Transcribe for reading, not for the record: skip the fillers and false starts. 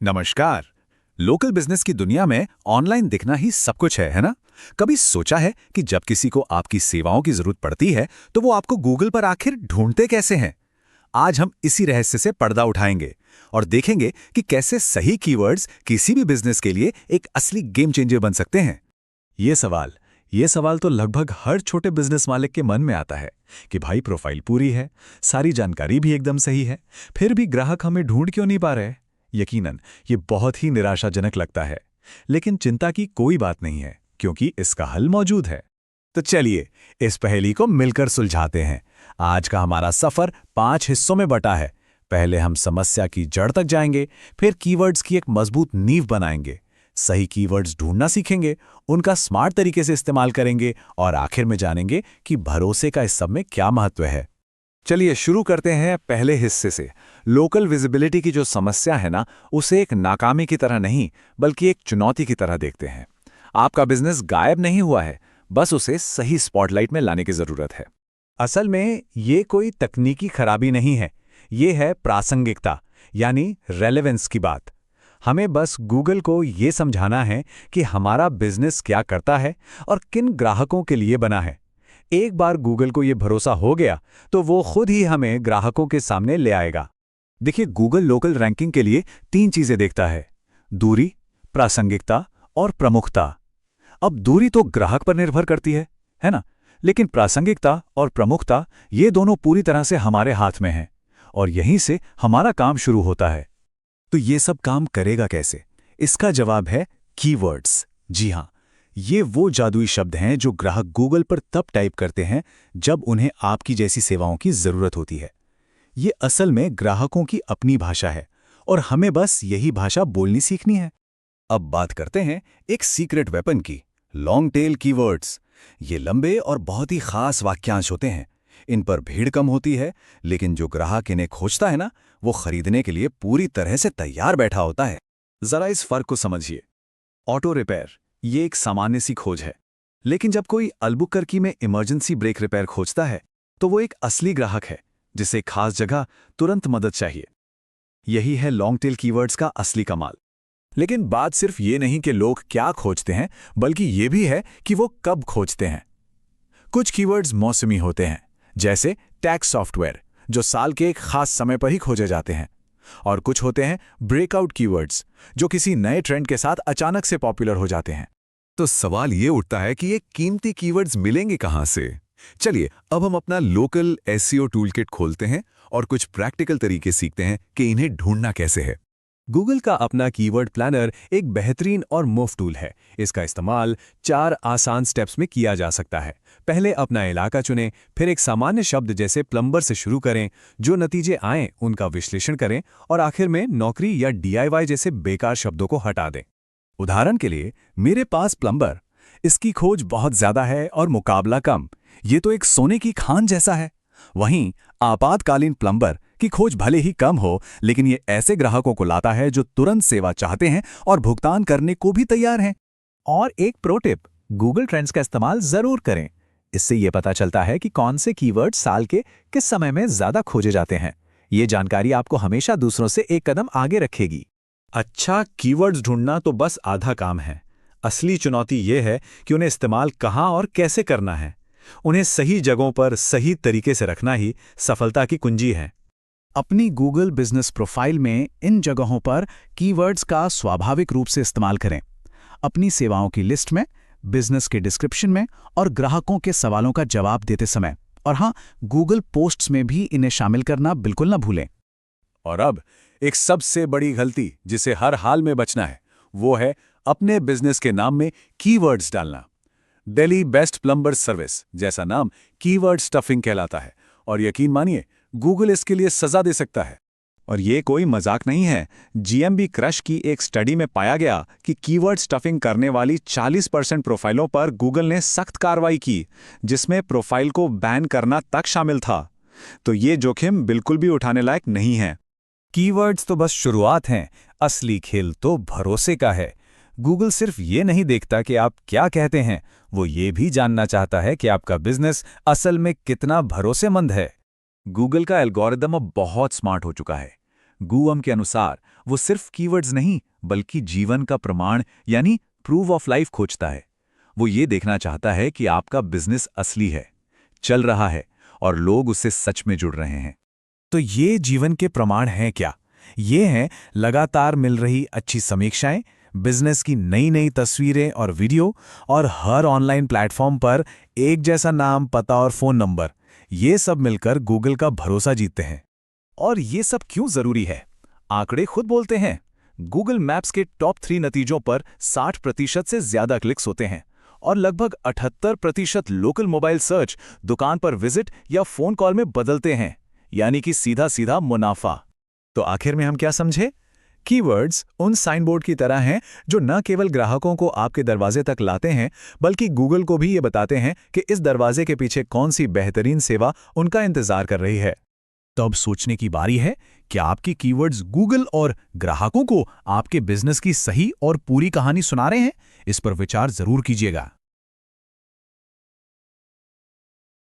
नमस्कार। Local business की दुनिया में ऑनलाइन दिखना ही सब कुछ है ना? कभी सोचा है कि जब किसी को आपकी सेवाओं की जरूरत पड़ती है तो वो आपको गूगल पर आखिर ढूंढते कैसे हैं? आज हम इसी रहस्य से पर्दा उठाएंगे और देखेंगे कि कैसे सही कीवर्ड्स किसी भी बिजनेस के लिए एक असली गेम चेंजर बन सकते हैं। ये सवाल तो लगभग हर छोटे बिजनेस मालिक के मन में आता है कि भाई प्रोफाइल पूरी है, सारी जानकारी भी एकदम सही है, फिर भी ग्राहक हमें ढूंढ क्यों नहीं पा रहे। यकीनन ये बहुत ही निराशाजनक लगता है, लेकिन चिंता की कोई बात नहीं है क्योंकि इसका हल मौजूद है। तो चलिए इस पहेली को मिलकर सुलझाते हैं। आज का हमारा सफर 5 हिस्सों में बटा है। पहले हम समस्या की जड़ तक जाएंगे, फिर कीवर्ड्स की एक मजबूत नींव बनाएंगे, सही कीवर्ड्स ढूंढना सीखेंगे, उनका स्मार्ट तरीके से इस्तेमाल करेंगे और आखिर में जानेंगे कि भरोसे का इस सब में क्या महत्व है। चलिए शुरू करते हैं पहले हिस्से से। लोकल विजिबिलिटी की जो समस्या है ना, उसे एक नाकामी की तरह नहीं बल्कि एक चुनौती की तरह देखते हैं। आपका बिजनेस गायब नहीं हुआ है, बस उसे सही स्पॉटलाइट में लाने की जरूरत है। असल में ये कोई तकनीकी खराबी नहीं है, ये है प्रासंगिकता यानी रेलेवेंस की बात। हमें बस गूगल को ये समझाना है कि हमारा बिजनेस क्या करता है और किन ग्राहकों के लिए बना है। एक बार गूगल को ये भरोसा हो गया तो वो खुद ही हमें ग्राहकों के सामने ले आएगा। देखिए, गूगल लोकल रैंकिंग के लिए 3 चीजें देखता है: दूरी, प्रासंगिकता और प्रमुखता। अब दूरी तो ग्राहक पर निर्भर करती है ना? लेकिन प्रासंगिकता और प्रमुखता ये दोनों पूरी तरह से हमारे हाथ में हैं और यहीं से हमारा काम शुरू होता है। तो ये सब काम करेगा कैसे? इसका जवाब है कीवर्ड्स। जी हाँ, ये वो जादुई शब्द हैं जो ग्राहक गूगल पर तब टाइप करते हैं जब उन्हें आपकी जैसी सेवाओं की जरूरत होती है। ये असल में ग्राहकों की अपनी भाषा है और हमें बस यही भाषा बोलनी सीखनी है। अब बात करते हैं एक सीक्रेट वेपन की, लॉन्ग टेल कीवर्ड्स। ये लंबे और बहुत ही खास वाक्यांश होते हैं। इन पर भीड़ कम होती है, लेकिन जो ग्राहक इन्हें खोजता है ना, वो खरीदने के लिए पूरी तरह से तैयार बैठा होता है। जरा इस फर्क को समझिए। ऑटो रिपेयर ये एक सामान्य सी खोज है, लेकिन जब कोई अल्बुकर्की में इमरजेंसी ब्रेक रिपेयर खोजता है तो वो एक असली ग्राहक है जिसे खास जगह तुरंत मदद चाहिए। यही है लॉन्ग टेल कीवर्ड्स का असली कमाल। लेकिन बात सिर्फ ये नहीं कि लोग क्या खोजते हैं, बल्कि ये भी है कि वो कब खोजते हैं। कुछ कीवर्ड्स मौसमी होते हैं, जैसे टैक्स सॉफ्टवेयर, जो साल के एक खास समय पर ही खोजे जाते हैं। और कुछ होते हैं ब्रेकआउट कीवर्ड्स, जो किसी नए ट्रेंड के साथ अचानक से पॉपुलर हो जाते हैं। तो सवाल ये उठता है कि ये कीमती कीवर्ड्स मिलेंगे कहाँ से? चलिए अब हम अपना लोकल एसईओ टूलकिट खोलते हैं और कुछ प्रैक्टिकल तरीके सीखते हैं कि इन्हें ढूंढना कैसे है। गूगल का अपना कीवर्ड प्लानर एक बेहतरीन और मुफ्त टूल है। इसका इस्तेमाल 4 आसान स्टेप्स में किया जा सकता है। पहले अपना इलाका चुनें, फिर एक सामान्य शब्द जैसे प्लम्बर से शुरू करें, जो नतीजे आएं उनका विश्लेषण करें और आखिर में नौकरी या डीआईवाई जैसे बेकार शब्दों को हटा दें। उदाहरण के लिए, मेरे पास प्लम्बर, इसकी खोज बहुत ज्यादा है और मुकाबला कम। ये तो एक सोने की खान जैसा है। वहीं आपातकालीन प्लम्बर की खोज भले ही कम हो, लेकिन ये ऐसे ग्राहकों को लाता है जो तुरंत सेवा चाहते हैं और भुगतान करने को भी तैयार हैं। और एक प्रो टिप, गूगल ट्रेंड्स का इस्तेमाल जरूर करें। इससे ये पता चलता है कि कौन से कीवर्ड साल के किस समय में ज्यादा खोजे जाते हैं। ये जानकारी आपको हमेशा दूसरों से एक कदम आगे रखेगी। अच्छा, कीवर्ड्स ढूंढना तो बस आधा काम है। असली चुनौती ये है कि उन्हें इस्तेमाल कहाँ और कैसे करना है। उन्हें सही जगहों पर सही तरीके से रखना ही सफलता की कुंजी है। अपनी गूगल बिजनेस प्रोफाइल में इन जगहों पर कीवर्ड्स का स्वाभाविक रूप से इस्तेमाल करें। अपनी सेवाओं की लिस्ट में, बिजनेस के डिस्क्रिप्शन में और ग्राहकों के सवालों का जवाब देते समय। और हाँ, गूगल पोस्ट्स में भी इन्हें शामिल करना बिल्कुल ना भूलें। और अब एक सबसे बड़ी गलती जिसे हर हाल में बचना है, वो है अपने बिजनेस के नाम में कीवर्ड्स डालना। दिल्ली बेस्ट प्लम्बर सर्विस जैसा नाम कीवर्ड स्टफिंग कहलाता है और यकीन मानिए, गूगल इसके लिए सजा दे सकता है। और ये कोई मजाक नहीं है। जीएमबी क्रश की एक स्टडी में पाया गया कि कीवर्ड स्टफिंग करने वाली 40% प्रोफाइलों पर गूगल ने सख्त कार्रवाई की, जिसमें प्रोफाइल को बैन करना तक शामिल था। तो ये जोखिम बिल्कुल भी उठाने लायक नहीं है। कीवर्ड्स तो बस शुरुआत हैं, असली खेल तो भरोसे का है। गूगल सिर्फ ये नहीं देखता कि आप क्या कहते हैं, वो ये भी जानना चाहता है कि आपका बिजनेस असल में कितना भरोसेमंद है। गूगल का एल्गोरिदम अब बहुत स्मार्ट हो चुका है। गुअम के अनुसार वो सिर्फ कीवर्ड्स नहीं बल्कि जीवन का प्रमाण यानी प्रूफ ऑफ लाइफ खोजता है। वो ये देखना चाहता है कि आपका बिजनेस असली है, चल रहा है और लोग उससे सच में जुड़ रहे हैं। तो ये जीवन के प्रमाण हैं क्या? ये हैं लगातार मिल रही अच्छी समीक्षाएं, बिजनेस की नई नई तस्वीरें और वीडियो, और हर ऑनलाइन प्लेटफॉर्म पर एक जैसा नाम, पता और फोन नंबर। ये सब मिलकर गूगल का भरोसा जीतते हैं। और ये सब क्यों जरूरी है? आंकड़े खुद बोलते हैं। गूगल मैप्स के टॉप 3 नतीजों पर 60% से ज्यादा क्लिक्स होते हैं और लगभग 78% लोकल मोबाइल सर्च दुकान पर विजिट या फोन कॉल में बदलते हैं, यानी कि सीधा सीधा मुनाफा। तो आखिर में हम क्या समझे? कीवर्ड्स उन साइनबोर्ड की तरह हैं जो न केवल ग्राहकों को आपके दरवाजे तक लाते हैं, बल्कि गूगल को भी ये बताते हैं कि इस दरवाजे के पीछे कौन सी बेहतरीन सेवा उनका इंतजार कर रही है। तो अब सोचने की बारी है कि आपके कीवर्ड्स गूगल और ग्राहकों को आपके बिजनेस की सही और पूरी कहानी सुना रहे हैं? इस पर विचार जरूर कीजिएगा।